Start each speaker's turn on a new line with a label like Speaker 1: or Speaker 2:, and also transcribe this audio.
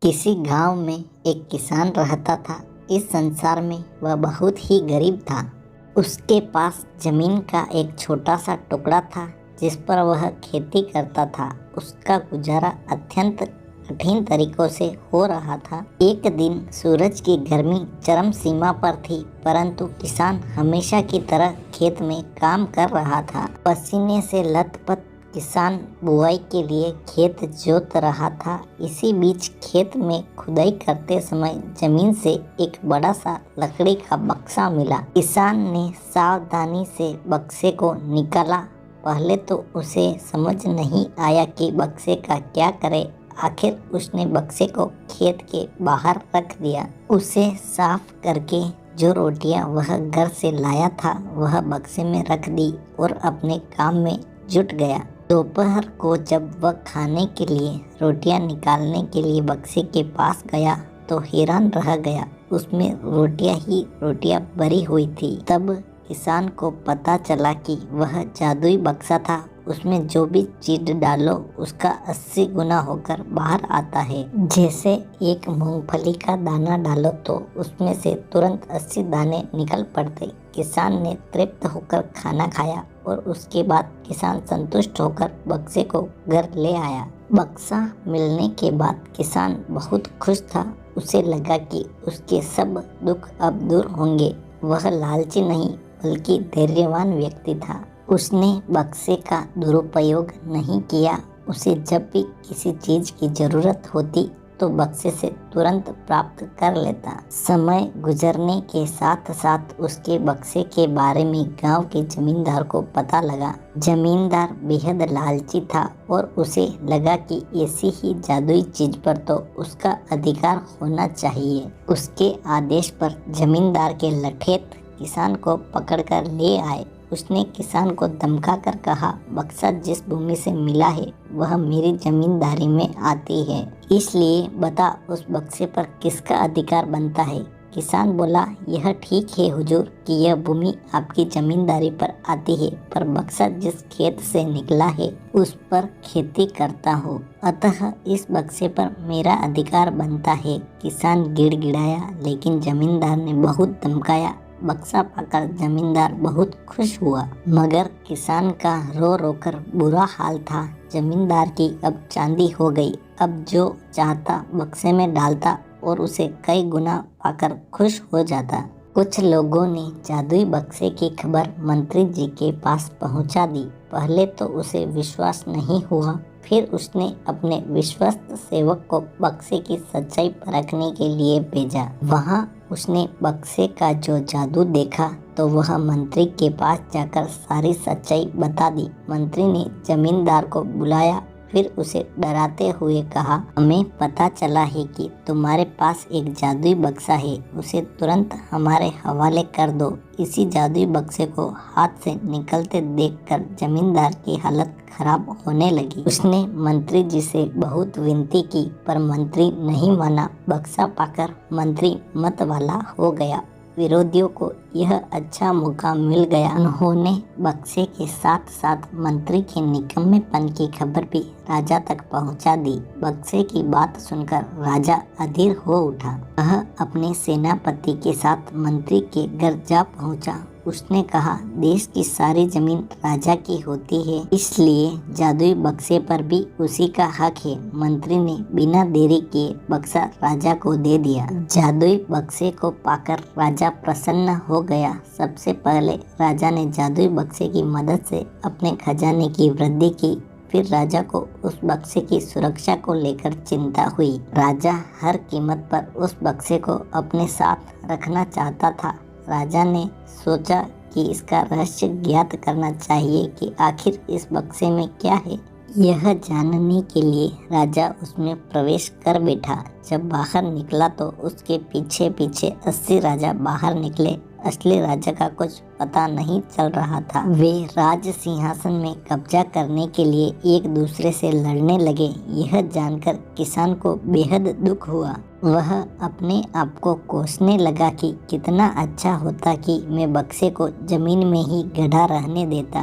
Speaker 1: किसी गांव में एक किसान रहता था। इस संसार में वह बहुत ही गरीब था। उसके पास जमीन का एक छोटा सा टुकड़ा था जिस पर वह खेती करता था। उसका गुजारा अत्यंत कठिन तरीकों से हो रहा था। एक दिन सूरज की गर्मी चरम सीमा पर थी, परंतु किसान हमेशा की तरह खेत में काम कर रहा था। पसीने से लथपथ किसान बुआई के लिए खेत जोत रहा था। इसी बीच खेत में खुदाई करते समय जमीन से एक बड़ा सा लकड़ी का बक्सा मिला। किसान ने सावधानी से बक्से को निकाला। पहले तो उसे समझ नहीं आया कि बक्से का क्या करे। आखिर उसने बक्से को खेत के बाहर रख दिया। उसे साफ करके जो रोटियां वह घर से लाया था वह बक्से में रख दी और अपने काम में जुट गया। दोपहर को जब वह खाने के लिए रोटियां निकालने के लिए बक्से के पास गया तो हैरान रह गया। उसमें रोटियां ही रोटियां भरी हुई थी। तब किसान को पता चला कि वह जादुई बक्सा था। उसमें जो भी चीज डालो उसका 80 गुना होकर बाहर आता है। जैसे एक मूंगफली का दाना डालो तो उसमें से तुरंत 80 दाने निकल पड़ते। किसान ने तृप्त होकर खाना खाया और उसके बाद किसान संतुष्ट होकर बक्से को घर ले आया। बक्सा मिलने के बाद किसान बहुत खुश था। उसे लगा कि उसके सब दुख अब दूर होंगे। वह लालची नहीं बल्कि धैर्यवान व्यक्ति था। उसने बक्से का दुरुपयोग नहीं किया। उसे जब भी किसी चीज की जरूरत होती तो बक्से से तुरंत प्राप्त कर लेता। समय गुजरने के साथ साथ उसके बक्से के बारे में गांव के जमींदार को पता लगा। जमींदार बेहद लालची था और उसे लगा कि ऐसी ही जादुई चीज पर तो उसका अधिकार होना चाहिए। उसके आदेश पर जमींदार के लठेत किसान को पकड़कर ले आए। उसने किसान को धमका कर कहा, बक्सा जिस भूमि से मिला है वह मेरी जमींदारी में आती है, इसलिए बता उस बक्से पर किसका अधिकार बनता है। किसान बोला, यह ठीक है हुजूर कि यह भूमि आपकी जमींदारी पर आती है, पर बक्सा जिस खेत से निकला है उस पर खेती करता हूँ, अतः इस बक्से पर मेरा अधिकार बनता है। किसान गिड़गिड़ाया, लेकिन जमींदार ने बहुत धमकाया। बक्सा पाकर जमींदार बहुत खुश हुआ, मगर किसान का रो रो कर बुरा हाल था। जमींदार की अब चांदी हो गई। अब जो चाहता बक्से में डालता और उसे कई गुना पाकर खुश हो जाता। कुछ लोगों ने जादुई बक्से की खबर मंत्री जी के पास पहुंचा दी। पहले तो उसे विश्वास नहीं हुआ, फिर उसने अपने विश्वस्त सेवक को बक्से की सच्चाई परखने के लिए भेजा। वहां उसने बक्से का जो जादू देखा तो वह मंत्री के पास जाकर सारी सच्चाई बता दी। मंत्री ने जमींदार को बुलाया, फिर उसे डराते हुए कहा, हमें पता चला है कि तुम्हारे पास एक जादुई बक्सा है, उसे तुरंत हमारे हवाले कर दो। इसी जादुई बक्से को हाथ से निकलते देखकर जमींदार की हालत खराब होने लगी। उसने मंत्री जी से बहुत विनती की, पर मंत्री नहीं माना। बक्सा पाकर मंत्री मत वाला हो गया। विरोधियों को यह अच्छा मौका मिल गया। उन्होंने बक्से के साथ साथ मंत्री के निकम्मेपन की खबर भी राजा तक पहुंचा दी। बक्से की बात सुनकर राजा अधीर हो उठा। वह अपने सेनापति के साथ मंत्री के घर जा पहुंचा। उसने कहा, देश की सारी जमीन राजा की होती है, इसलिए जादुई बक्से पर भी उसी का हक है। मंत्री ने बिना देरी किए बक्सा राजा को दे दिया। जादुई बक्से को पाकर राजा प्रसन्न हो गया। सबसे पहले राजा ने जादुई बक्से की मदद से अपने खजाने की वृद्धि की। फिर राजा को उस बक्से की सुरक्षा को लेकर चिंता हुई। राजा हर कीमत पर उस बक्से को अपने साथ रखना चाहता था। राजा ने सोचा कि इसका रहस्य ज्ञात करना चाहिए कि आखिर इस बक्से में क्या है। यह जानने के लिए राजा उसमें प्रवेश कर बैठा। जब बाहर निकला तो उसके पीछे पीछे 80 राजा बाहर निकले। असली राजा का कुछ पता नहीं चल रहा था। वे राज सिंहासन में कब्जा करने के लिए एक दूसरे से लड़ने लगे। यह जानकर किसान को बेहद दुख हुआ। वह अपने आप को कोसने लगा कि कितना अच्छा होता कि मैं बक्से को जमीन में ही गड़ा रहने देता।